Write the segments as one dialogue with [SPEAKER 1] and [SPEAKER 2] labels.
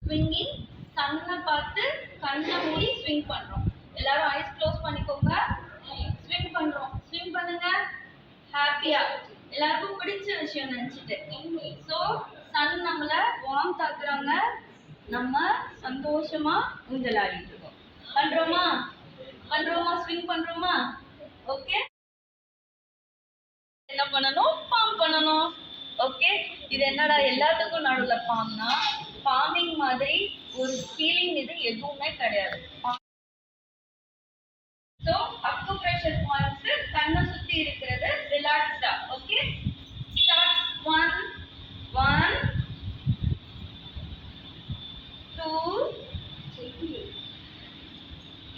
[SPEAKER 1] Swinging, கண்ணை பார்த்து கண்ணை மூடி ஸ்விங் பண்றோம். எல்லாரும் ஐஸ் க்ளோஸ் பண்ணிக்கோங்க. ஸ்விங் பண்றோம். ஸ்விங் பண்ணுங்க ஹாப்பியா, எல்லாருக்கும் பிடிச்ச விஷயம் நினைச்சிட்டு. ஸோ சன் நம்மள வார்ம் தாக்குறாங்க, நம்ம சந்தோஷமா ஊஞ்சல் ஆடிட்டு இருக்கோம். பண்றோமா? ஸ்விங் பண்றோமா? ஓகே, என்ன பண்ணணும்? பாம் பண்ணணும். ஓகே, இது என்னடா எல்லாத்துக்கும் நடுவுல பாம்னா, பாமிங் மாதிரி ஒரு ஃபீலிங் இது எதுவுமே கிடையாது. ஸோ அக்குப்ரெஷர் பாயிண்ட்ஸ் கண்ணை சுத்தி இருக்கிறது ரிலாக்ஸ்டா. Okay, start. 1 1 2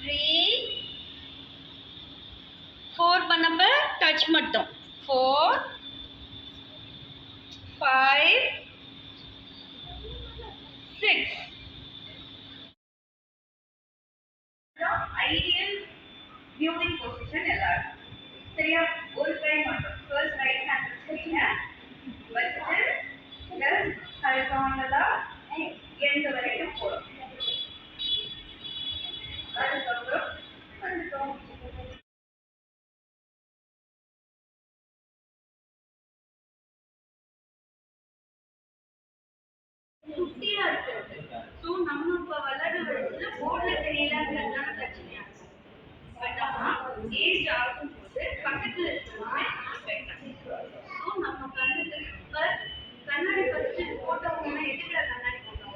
[SPEAKER 1] 3 4 பண்ணப்ப டச் மட்டும். 4 5 6. ஐடியல் வியூவிங் பொசிஷன் எல்லாரும் சரியா? ஒரு கை மட்டும் ஃபர்ஸ்ட் ரைட் ஹேண்ட் வச்சுக்கீங்க, வச்சுட்டு ஹரிசாண்டலா எண்ட் வரைக்கும் போடும். அதுக்கப்புறம் வந்துட்டோம். குட்டியா இருக்கிறது. ஸோ நம்ம இப்போ வளர வயசுல போர்ட்ல தெரியலங்கிறதுனால பிரச்சனையா இருக்கும். பட் ஆனால் ஏஜ் ஆகும்போது பக்கத்தில் இருக்கிறவங்க ஸோ நம்ம கண்ணுக்கு இப்போ கண்ணாடி ஃபர்ஸ்ட் போட்டவங்கன்னா எதுக்குல கண்ணாடி போட்டோம்?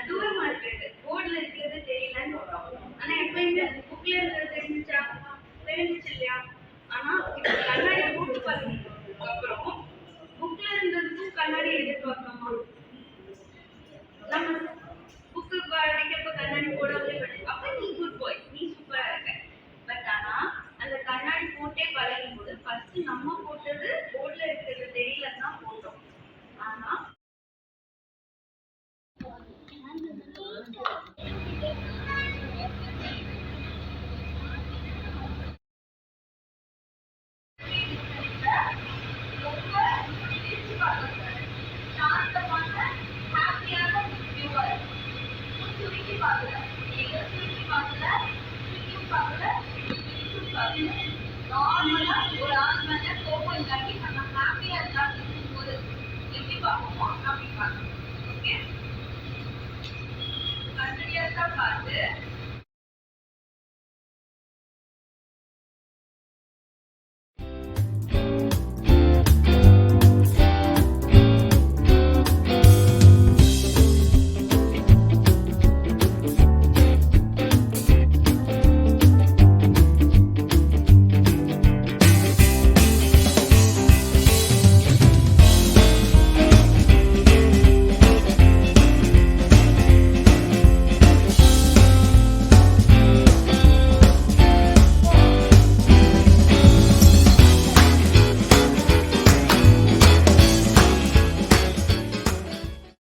[SPEAKER 1] தூரமா இருக்கிறது, போர்டில் இருக்கிறது தெரியலன்னு போட்டோம். ஆனால் எப்பயுமே புக்ல இருக்கிற